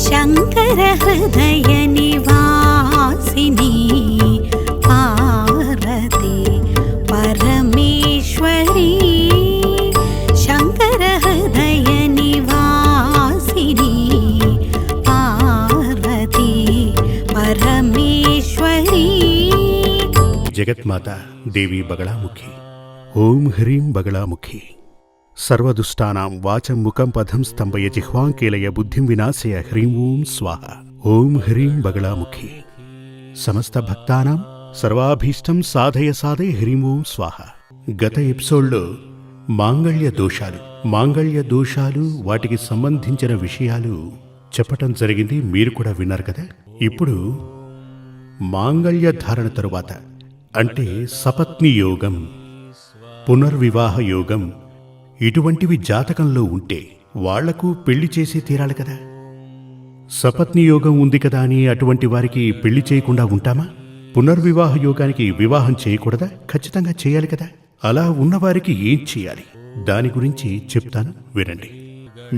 శంకర హృదయ నివాసిని పార్వతి పరమేశ్వరి శంకర హృదయ నివాసిని పార్వతి పరమేశ్వరి. జగత్మాత దేవి బగళాముఖి. ఓం హ్రీం బగళాముఖి. సర్వదుష్టానాం వాచం ముఖం పదం స్తంభయ జిహ్వాంకేలయ బుద్ధిం వినాశయ హ్రీం ఓం స్వాహ. ఓం హ్రీం బగళాముఖి. సమస్త భక్తానాం సర్వాభీష్టం సాధయ సాధయ హ్రీం ఓం స్వాహ. గత ఎపిసోడ్లో మాంగళ్య దోషాలు వాటికి సంబంధించిన విషయాలు చెప్పటం జరిగింది. మీరు కూడా విన్నారు కదా. ఇప్పుడు మాంగళ్య ధారణ తరువాత అంటే సపత్ని యోగం, పునర్వివాహ యోగం ఇటువంటివి జాతకంలో ఉంటే వాళ్లకు పెళ్లి చేసి తీరాలి కదా. సపత్ని యోగం ఉంది కదా అని అటువంటి వారికి పెళ్లి చేయకుండా ఉంటామా? పునర్వివాహ యోగానికి వివాహం చేయకూడదా? ఖచ్చితంగా చేయాలి కదా. అలా ఉన్నవారికి ఏం చేయాలి దాని గురించి చెప్తాను, వినండి.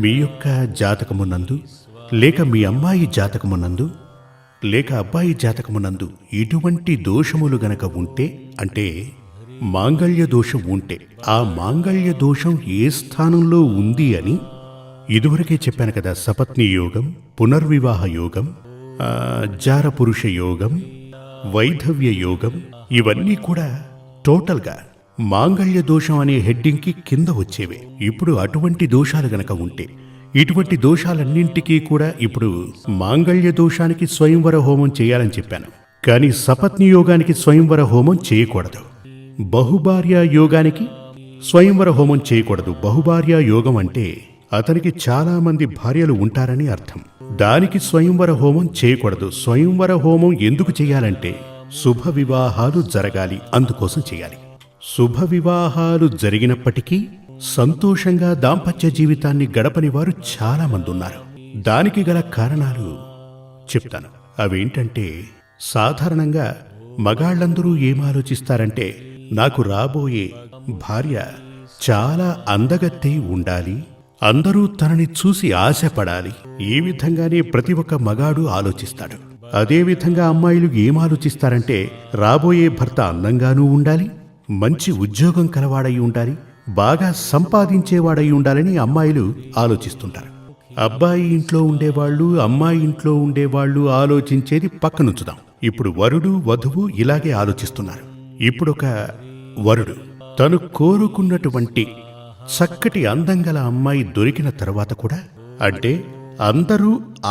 మీ యొక్క జాతకమునందు లేక మీ అమ్మాయి జాతకమునందు లేక అబ్బాయి జాతకమునందు ఇటువంటి దోషములు గనక ఉంటే, అంటే మాంగళ్య దోషం ఉంటే, ఆ మాంగళ్య దోషం ఏ స్థానంలో ఉంది అని ఇదివరకే చెప్పాను కదా. సపత్ని యోగం, పునర్వివాహ యోగం, జారపురుష యోగం, వైధవ్య యోగం ఇవన్నీ కూడా టోటల్గా మాంగళ్య దోషం అనే హెడ్డింగ్కి కింద వచ్చేవే. ఇప్పుడు అటువంటి దోషాలు గనక ఉంటే, ఇటువంటి దోషాలన్నింటికీ కూడా ఇప్పుడు మాంగళ్య దోషానికి స్వయంవర హోమం చేయాలని చెప్పాను. కానీ సపత్ని యోగానికి స్వయంవర హోమం చేయకూడదు. బహుభార్య యోగానికి స్వయంవర హోమం చేయకూడదు. బహుభార్య యోగం అంటే అతనికి చాలా మంది భార్యలు ఉంటారని అర్థం. దానికి స్వయంవర హోమం చేయకూడదు. స్వయంవర హోమం ఎందుకు చేయాలంటే శుభ వివాహాలు జరగాలి, అందుకోసం చేయాలి. శుభ వివాహాలు జరిగినప్పటికీ సంతోషంగా దాంపత్య జీవితాన్ని గడపని వారు చాలా మంది ఉన్నారు. దానికి గల కారణాలు చెప్తాను. అవేంటంటే, సాధారణంగా మగాళ్ళందరూ ఏమాలోచిస్తారంటే, నాకు రాబోయే భార్య చాలా అందగత్తె ఉండాలి, అందరూ తనని చూసి ఆశపడాలి. ఈ విధంగానే ప్రతి ఒక్క మగాడు ఆలోచిస్తాడు. అదేవిధంగా అమ్మాయిలు ఏం ఆలోచిస్తారంటే, రాబోయే భర్త అందంగానూ ఉండాలి, మంచి ఉద్యోగం కలవాడై ఉండాలి, బాగా సంపాదించేవాడై ఉండాలని అమ్మాయిలు ఆలోచిస్తుంటారు. అబ్బాయి ఇంట్లో ఉండేవాళ్ళు, అమ్మాయి ఇంట్లో ఉండేవాళ్ళు ఆలోచించేది పక్కనుంచుదాం. ఇప్పుడు వరుడు వధువు ఇలాగే ఆలోచిస్తున్నారు. ఇప్పుడొక వరుడు తను కోరుకున్నటువంటి చక్కటి అందంగల అమ్మాయి దొరికిన తర్వాత కూడా, అంటే అందరూ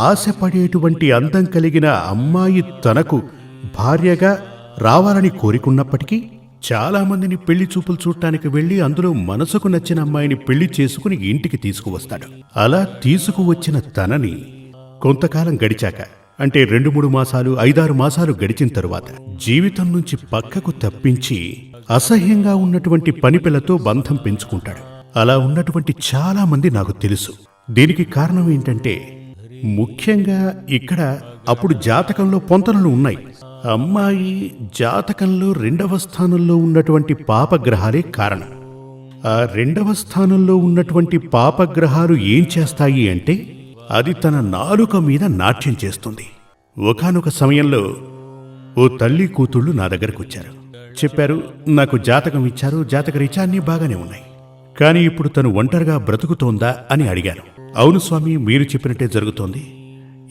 ఆశపడేటువంటి అందం కలిగిన అమ్మాయి తనకు భార్యగా రావాలని కోరుకున్నప్పటికీ చాలా మందిని పెళ్లి చూపులు చూడటానికి వెళ్లి అందులో మనసుకు నచ్చిన అమ్మాయిని పెళ్లి చేసుకుని ఇంటికి తీసుకువస్తాడు. అలా తీసుకువచ్చిన తనని కొంతకాలం గడిచాక, అంటే 2-3 మాసాలు 5-6 మాసాలు గడిచిన తరువాత జీవితం నుంచి పక్కకు తప్పించి అసహ్యంగా ఉన్నటువంటి పనిపిల్లతో బంధం పెంచుకుంటాడు. అలా ఉన్నటువంటి చాలా మంది నాకు తెలుసు. దీనికి కారణం ఏంటంటే, ముఖ్యంగా ఇక్కడ అప్పుడు జాతకంలో పొంతనలు ఉన్నాయి. అమ్మాయి జాతకంలో 2వ స్థానంలో ఉన్నటువంటి పాపగ్రహాలే కారణం. ఆ 2వ స్థానంలో ఉన్నటువంటి పాపగ్రహాలు ఏం చేస్తాయి అంటే, అది తన నాలుక మీద నాట్యం చేస్తుంది. ఒకానొక సమయంలో ఓ తల్లి కూతుళ్ళు నా దగ్గరకు వచ్చారు. చెప్పారు, నాకు జాతకం ఇచ్చారు, జాతకరీత్యా అన్నీ బాగానే ఉన్నాయి, కానీ ఇప్పుడు తను ఒంటరిగా బ్రతుకుతోందా అని అడిగాను. అవును స్వామి, మీరు చెప్పినట్టే జరుగుతోంది.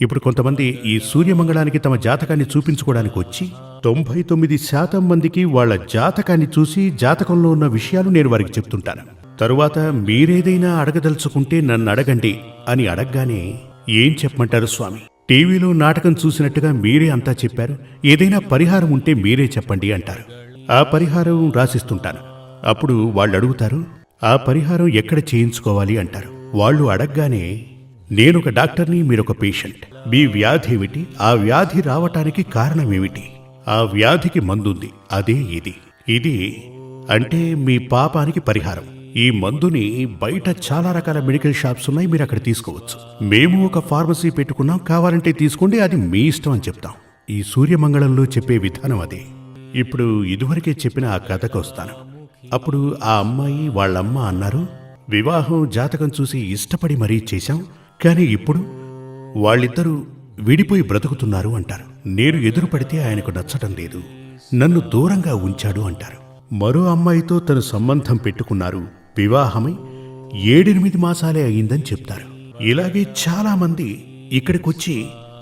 ఇప్పుడు కొంతమంది ఈ సూర్యమంగళానికి తమ జాతకాన్ని చూపించుకోవడానికి వచ్చి 99% మందికి వాళ్ల జాతకాన్ని చూసి జాతకంలో ఉన్న విషయాలు నేను వారికి చెప్తుంటాను. తరువాత మీరేదైనా అడగదలుచుకుంటే నన్ను అడగండి అని అడగగానే, ఏం చెప్పమంటారు స్వామి, టీవీలో నాటకం చూసినట్టుగా మీరే అంతా చెప్పారు, ఏదైనా పరిహారం ఉంటే మీరే చెప్పండి అంటారు. ఆ పరిహారం రాసిస్తుంటాను. అప్పుడు వాళ్ళు అడుగుతారు, ఆ పరిహారం ఎక్కడ చేయించుకోవాలి అంటారు. వాళ్ళు అడగగానే, నేనొక డాక్టర్ని, మీరొక పేషెంట్, మీ వ్యాధి ఏమిటి, ఆ వ్యాధి రావటానికి కారణమేమిటి, ఆ వ్యాధికి మందుంది, అదే ఇది అంటే మీ పాపానికి పరిహారం. ఈ మందుని బయట చాలా రకాల మెడికల్ షాప్స్ ఉన్నాయి, మీరు అక్కడ తీసుకోవచ్చు. మేము ఒక ఫార్మసీ పెట్టుకున్నాం, కావాలంటే తీసుకోండి, అది మీ ఇష్టం అని చెప్తాం. ఈ సూర్యమంగళంలో చెప్పే విధానం అదే. ఇప్పుడు ఇదివరకే చెప్పిన ఆ కథకు వస్తాను. అప్పుడు ఆ అమ్మాయి వాళ్ళమ్మ అన్నారు, వివాహం జాతకం చూసి ఇష్టపడి మరీ చేశాం, కానీ ఇప్పుడు వాళ్ళిద్దరూ విడిపోయి బ్రతుకుతున్నారు అంటారు. నేను ఎదురుపడితే ఆయనకు నచ్చటం లేదు, నన్ను దూరంగా ఉంచాడు అంటారు. మరో అమ్మాయితో తను సంబంధం పెట్టుకున్నారు, వివాహమై 7-8 మాసాలే అయిందని చెప్తారు. ఇలాగే చాలా మంది ఇక్కడికొచ్చి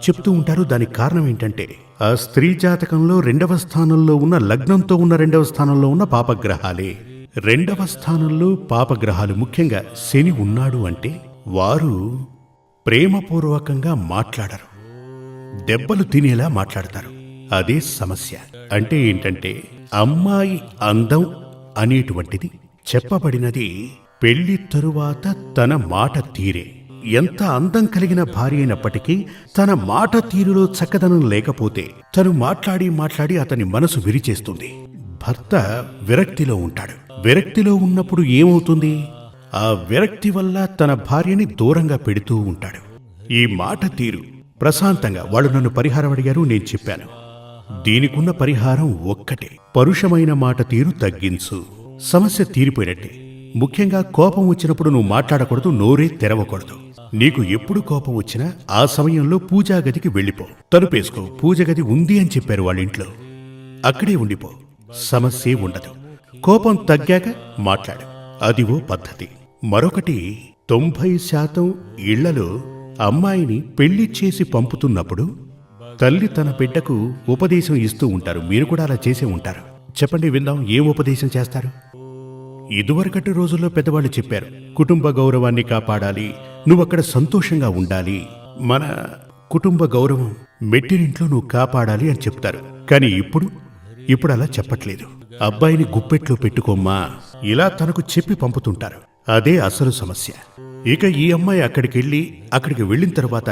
చెప్తూ ఉంటారు. దానికి కారణం ఏంటంటే ఆ స్త్రీ జాతకంలో 2వ స్థానంలో ఉన్న లగ్నంతో ఉన్న 2వ స్థానంలో ఉన్న పాపగ్రహాలే. 2వ స్థానంలో పాపగ్రహాలు, ముఖ్యంగా శని ఉన్నాడు అంటే వారు ప్రేమపూర్వకంగా మాట్లాడరు, దెబ్బలు తినేలా మాట్లాడతారు. అదే సమస్య. అంటే ఏంటంటే అమ్మాయి అందం అనేటువంటిది చెప్పబడినది పెళ్లి తరువాత తన మాట తీరే. ఎంత అందం కలిగిన భార్య అయినప్పటికీ తన మాట తీరులో చక్కదనం లేకపోతే తను మాట్లాడి అతని మనసు విరిచేస్తుంది. భర్త విరక్తిలో ఉంటాడు. విరక్తిలో ఉన్నప్పుడు ఏమవుతుంది? ఆ విరక్తి వల్ల తన భార్యని దూరంగా పెడుతూ ఉంటాడు. ఈ మాట తీరు ప్రశాంతంగా, వాళ్ళు నన్ను పరిహారం అడిగారు, నేను చెప్పాను. దీనికున్న పరిహారం ఒక్కటే, పరుషమైన మాట తీరు తగ్గించు, సమస్య తీరిపోయినట్టే. ముఖ్యంగా కోపం వచ్చినప్పుడు నువ్వు మాట్లాడకూడదు, నోరే తెరవకూడదు. నీకు ఎప్పుడు కోపం వచ్చినా ఆ సమయంలో పూజా గదికి వెళ్ళిపో, తలుపేసుకో. పూజ గది ఉంది అని చెప్పారు వాళ్ళ ఇంట్లో, అక్కడే ఉండిపో, సమస్యే ఉండదు. కోపం తగ్గాక మాట్లాడు, అదివో పద్ధతి. మరొకటి, 90% ఇళ్లలో అమ్మాయిని పెళ్లి చేసి పంపుతున్నప్పుడు తల్లి తన బిడ్డకు ఉపదేశం ఇస్తూ ఉంటారు. మీరు కూడా అలా చేసే ఉంటారు. చెప్పండి, విందాం, ఏం ఉపదేశం చేస్తారు? ఇదివరకటి రోజుల్లో పెద్దవాళ్ళు చెప్పారు, కుటుంబ గౌరవాన్ని కాపాడాలి, నువ్వక్కడ సంతోషంగా ఉండాలి, మన కుటుంబ గౌరవం మెట్టినింట్లో నువ్వు కాపాడాలి అని చెప్తారు. కానీ ఇప్పుడు అలా చెప్పట్లేదు. అబ్బాయిని గుప్పెట్లో పెట్టుకోమ్మా, ఇలా తనకు చెప్పి పంపుతుంటారు. అదే అసలు సమస్య. ఇక ఈ అమ్మాయి అక్కడికి వెళ్ళిన తర్వాత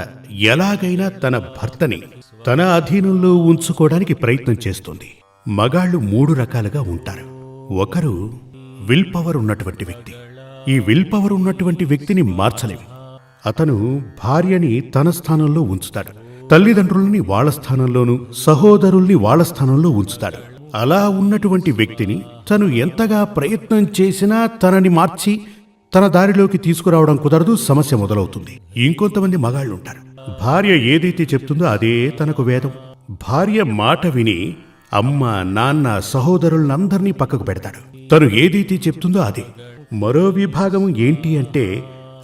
ఎలాగైనా తన భర్తని తన అధీనంలో ఉంచుకోవడానికి ప్రయత్నం చేస్తుంది. మగాళ్ళు 3 రకాలుగా ఉంటారు. ఒకరు విల్ పవర్ ఉన్నటువంటి వ్యక్తి. ఈ విల్ పవర్ ఉన్నటువంటి వ్యక్తిని మార్చలేం. అతను భార్యని తన స్థానంలో ఉంచుతాడు, తల్లిదండ్రుల్ని వాళ్ళ స్థానంలోనూ, సహోదరుల్ని వాళ్ళ స్థానంలో ఉంచుతాడు. అలా ఉన్నటువంటి వ్యక్తిని తను ఎంతగా ప్రయత్నం చేసినా తనని మార్చి తన దారిలోకి తీసుకురావడం కుదరదు, సమస్య మొదలవుతుంది. ఇంకొంతమంది మగాళ్ళుంటారు, భార్య ఏదైతే చెప్తుందో అదే తనకు వేదం. భార్య మాట విని అమ్మ, నాన్న, సహోదరులందరినీ పక్కకు పెడతాడు. తను ఏదైతే చెప్తుందో అదే. మరో విభాగం ఏంటి అంటే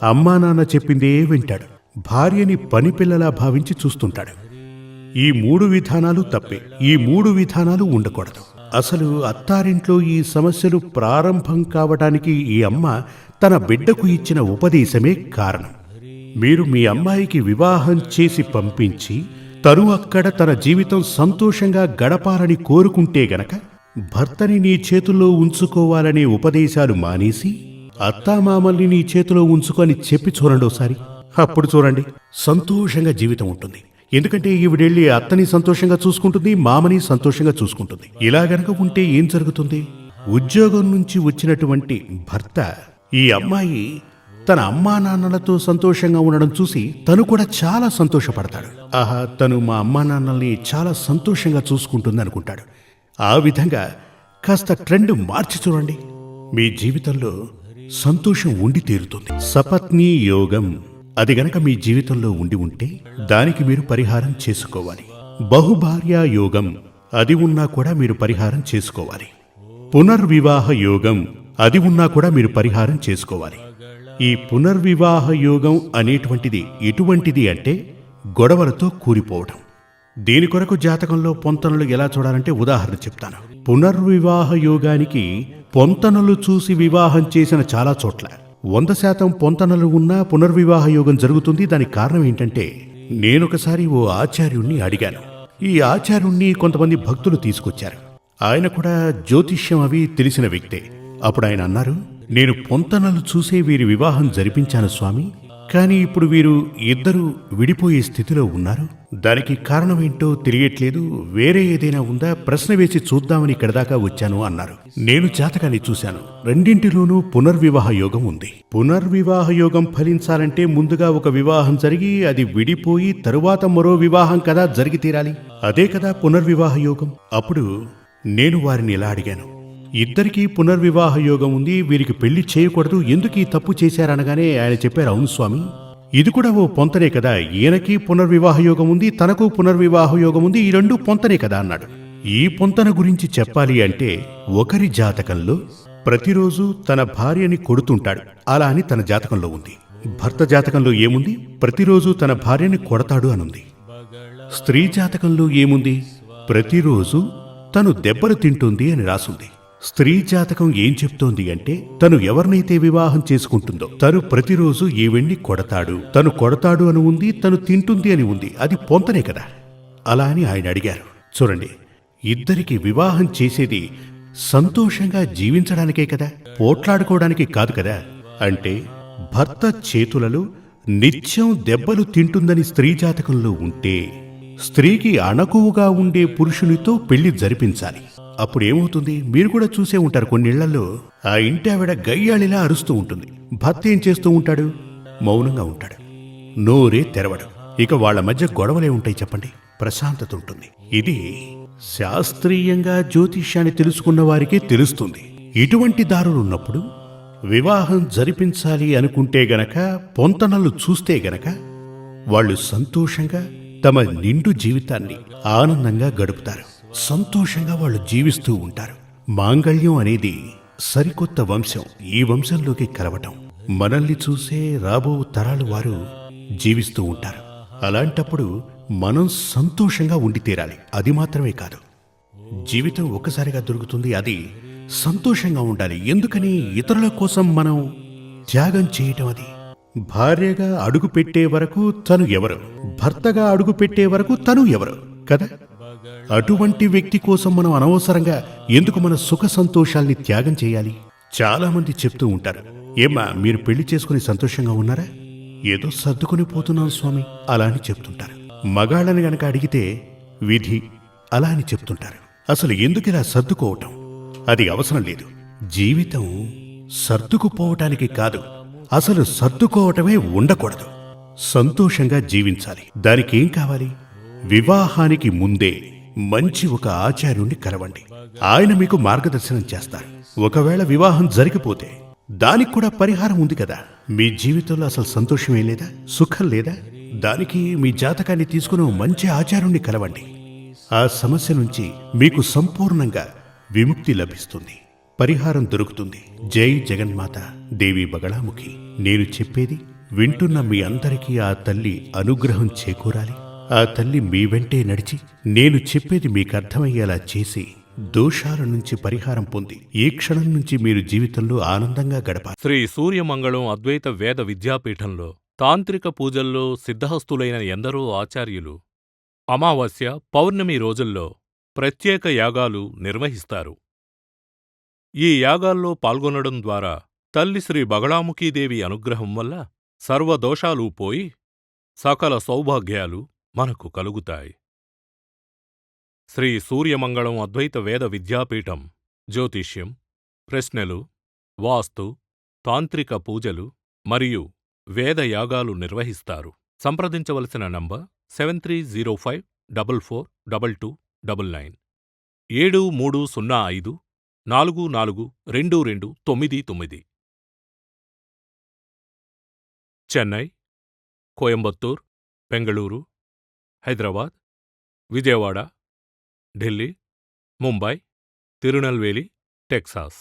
అమ్మా నాన్న చెప్పిందే వింటాడు, భార్యని పనిపిల్లలా భావించి చూస్తుంటాడు. ఈ 3 విధానాలు తప్పే. ఈ 3 విధానాలు ఉండకూడదు. అసలు అత్తారింట్లో ఈ సమస్యలు ప్రారంభం కావడానికి ఈ అమ్మ తన బిడ్డకు ఇచ్చిన ఉపదేశమే కారణం. మీరు మీ అమ్మాయికి వివాహం చేసి పంపించి తను అక్కడ తన జీవితం సంతోషంగా గడపాలని కోరుకుంటే గనక భర్తని నీ చేతుల్లో ఉంచుకోవాలనే ఉపదేశాలు మానేసి అత్తామామల్ని నీ చేతిలో ఉంచుకొని చెప్పి చూడండి ఒకసారి. అప్పుడు చూడండి, సంతోషంగా జీవితం ఉంటుంది. ఎందుకంటే ఈవిడెళ్ళి అత్తని సంతోషంగా చూసుకుంటుంది, మామని సంతోషంగా చూసుకుంటుంది. ఇలా గనక ఉంటే ఏం జరుగుతుంది? ఉద్యోగం నుంచి వచ్చినటువంటి భర్త ఈ అమ్మాయి తన అమ్మా నాన్నలతో సంతోషంగా ఉండడం చూసి తను కూడా చాలా సంతోషపడతాడు. ఆహా, తను మా అమ్మా నాన్నల్ని చాలా సంతోషంగా చూసుకుంటుంది అనుకుంటాడు. ఆ విధంగా కాస్త ట్రెండ్ మార్చి చూడండి, మీ జీవితంలో సంతోషం ఉండి తీరుతుంది. సపత్నీ యోగం అది గనక మీ జీవితంలో ఉండి ఉంటే దానికి మీరు పరిహారం చేసుకోవాలి. బహుభార్యా యోగం అది ఉన్నా కూడా మీరు పరిహారం చేసుకోవాలి. పునర్వివాహ యోగం అది ఉన్నా కూడా మీరు పరిహారం చేసుకోవాలి. ఈ పునర్వివాహ యోగం అనేటువంటిది ఎటువంటిది అంటే గొడవలతో కూలిపోవటం. దీని కొరకు జాతకంలో పొంతనలు ఎలా చూడాలంటే ఉదాహరణ చెప్తాను. పునర్వివాహ యోగానికి పొంతనలు చూసి వివాహం చేసిన చాలా చోట్ల 100% పొంతనలు ఉన్నా పునర్వివాహ యోగం జరుగుతుంది. దానికి కారణం ఏంటంటే, నేనొకసారి ఓ ఆచార్యుణ్ణి అడిగాను. ఈ ఆచార్యుణ్ణి కొంతమంది భక్తులు తీసుకొచ్చారు. ఆయన కూడా జ్యోతిష్యం అవి తెలిసిన వ్యక్తే. అప్పుడు ఆయన అన్నారు, నేను పొంతనలు చూసే వీరి వివాహం జరిపించాను స్వామి, కానీ ఇప్పుడు వీరు ఇద్దరు విడిపోయే స్థితిలో ఉన్నారు. దానికి కారణమేంటో తెలియట్లేదు, వేరే ఏదైనా ఉందా, ప్రశ్న వేసి చూద్దామని ఇక్కడ దాకా వచ్చాను అన్నారు. నేను జాతకాన్ని చూశాను, రెండింటిలోనూ పునర్వివాహ యోగం ఉంది. పునర్వివాహ యోగం ఫలించాలంటే ముందుగా ఒక వివాహం జరిగి అది విడిపోయి తరువాత మరో వివాహం కదా జరిగి తీరాలి. అదే కదా పునర్వివాహ యోగం. అప్పుడు నేను వారిని ఇలా అడిగాను, ఇద్దరికీ పునర్వివాహ యోగం ఉంది, వీరికి పెళ్లి చేయకూడదు, ఎందుకు ఈ తప్పు చేశారనగానే ఆయన చెప్పారు, అవును స్వామి, ఇది కూడా ఓ పొంతనే కదా, ఈయనకి పునర్వివాహ యోగం ఉంది, తనకు పునర్వివాహ యోగం ఉంది, ఈ రెండు పొంతనే కదా అన్నాడు. ఈ పొంతన గురించి చెప్పాలి అంటే ఒకరి జాతకంలో ప్రతిరోజు తన భార్యని కొడుతుంటాడు, అలా అని తన జాతకంలో ఉంది. భర్త జాతకంలో ఏముంది? ప్రతిరోజు తన భార్యని కొడతాడు అనుంది. స్త్రీ జాతకంలో ఏముంది? ప్రతిరోజు తను దెబ్బలు తింటుంది అని రాసుంది. స్త్రీ జాతకం ఏం చెప్తోంది అంటే తను ఎవరినైతే వివాహం చేసుకుంటుందో తను ప్రతిరోజు ఈవెన్ని కొడతాడు, తను కొడతాడు అని ఉంది, తను తింటుంది అని ఉంది. అది పొంతనే కదా. అలా అని ఆయన అడిగారు. చూడండి, ఇద్దరికి వివాహం చేసేది సంతోషంగా జీవించడానికే కదా, పోట్లాడుకోవడానికి కాదు కదా. అంటే భర్త చేతులలో నిత్యం దెబ్బలు తింటుందని స్త్రీ జాతకంలో ఉంటే స్త్రీకి అణకువగా ఉండే పురుషునితో పెళ్లి జరిపించాలి. అప్పుడేమవుతుంది? మీరు కూడా చూసే ఉంటారు, కొన్నిళ్లలో ఆ ఇంటి ఆవిడ గయ్యాళిలా అరుస్తూ ఉంటుంది, భర్త ఏం చేస్తూ ఉంటాడు? మౌనంగా ఉంటాడు, నోరే తెరవడు. ఇక వాళ్ళ మధ్య గొడవలే ఉంటాయి చెప్పండి, ప్రశాంతత ఉంటుంది. ఇది శాస్త్రీయంగా జ్యోతిష్యాన్ని తెలుసుకున్న వారికే తెలుస్తుంది. ఇటువంటి దారులున్నప్పుడు వివాహం జరిపించాలి అనుకుంటే గనక, పొంతనలు చూస్తే గనక వాళ్ళు సంతోషంగా తమ నిండు జీవితాన్ని ఆనందంగా గడుపుతారు. సంతోషంగా వాళ్ళు జీవిస్తూ ఉంటారు. మాంగళ్యం అనేది సరికొత్త వంశం, ఈ వంశంలోకి కలవటం. మనల్ని చూసే రాబో తరాలు వారు జీవిస్తూ ఉంటారు. అలాంటప్పుడు మనం సంతోషంగా ఉండి తీరాలి. అది మాత్రమే కాదు, జీవితం ఒక్కసారిగా దొరుకుతుంది, అది సంతోషంగా ఉండాలి. ఎందుకని? ఇతరుల కోసం మనం త్యాగం చేయటం. అది భార్యగా అడుగు పెట్టే వరకు తను ఎవరు, భర్తగా అడుగు పెట్టే వరకు తను ఎవరు కదా. అటువంటి వ్యక్తి కోసం మనం అనవసరంగా ఎందుకు మన సుఖ సంతోషాల్ని త్యాగం చేయాలి? చాలా మంది చెప్తూ ఉంటారు, ఏమ్మా మీరు పెళ్లి చేసుకుని సంతోషంగా ఉన్నారా? ఏదో సర్దుకుని పోతున్నాం స్వామి అలా అని చెప్తుంటారు. మగాళ్ళని గనక అడిగితే విధి అలా అని చెప్తుంటారు. అసలు ఎందుకు ఇలా సర్దుకోవటం? అది అవసరం లేదు. జీవితం సర్దుకుపోవటానికి కాదు, అసలు సర్దుకోవటమే ఉండకూడదు. సంతోషంగా జీవించాలి. దానికి ఏం కావాలి? వివాహానికి ముందే మంచి ఒక ఆచార్యుణ్ణి కలవండి. ఆయన మీకు మార్గదర్శనం చేస్తారు. ఒకవేళ వివాహం జరిగిపోతే దానికి కూడా పరిహారం ఉంది కదా. మీ జీవితంలో అసలు సంతోషమే లేదా, సుఖం లేదా? దానికి మీ జాతకాన్ని తీసుకుని మంచి ఆచార్యుణ్ణి కలవండి. ఆ సమస్య నుంచి మీకు సంపూర్ణంగా విముక్తి లభిస్తుంది, పరిహారం దొరుకుతుంది. జై జగన్మాత దేవి బగళాముఖి. నేను చెప్పేది వింటున్న మీ అందరికీ ఆ తల్లి అనుగ్రహం చేకూరాలి. ఆ తల్లి మీ వెంటే నడిచి నేను చెప్పేది మీకు అర్థమయ్యేలా చేసి దోషాల నుంచి పరిహారం పొంది ఈ క్షణం నుంచి మీరు జీవితంలో ఆనందంగా గడపాలి. శ్రీ సూర్యమంగళం అద్వైత వేద విద్యాపీఠంలో తాంత్రిక పూజల్లో సిద్ధహస్తులైన ఎందరో ఆచార్యులు అమావాస్య, పౌర్ణమి రోజుల్లో ప్రత్యేక యాగాలు నిర్వహిస్తారు. ఈ యాగాల్లో పాల్గొనడం ద్వారా తల్లి శ్రీ బగళాముఖీదేవి అనుగ్రహం వల్ల సర్వదోషాలూ పోయి సకల సౌభాగ్యాలు మనకు కలుగుతాయి. శ్రీ సూర్యమంగళం అద్వైత వేద విద్యాపీఠం జ్యోతిష్యం, ప్రశ్నలు, వాస్తు, తాంత్రిక పూజలు మరియు వేదయాగాలు నిర్వహిస్తారు. సంప్రదించవలసిన నంబర్ 7305442299 7305442299. చెన్నై, కోయంబత్తూర్, బెంగళూరు, హైదరాబాద్, విజయవాడ, ఢిల్లీ, ముంబై, తిరునల్వేలి, టెక్సాస్.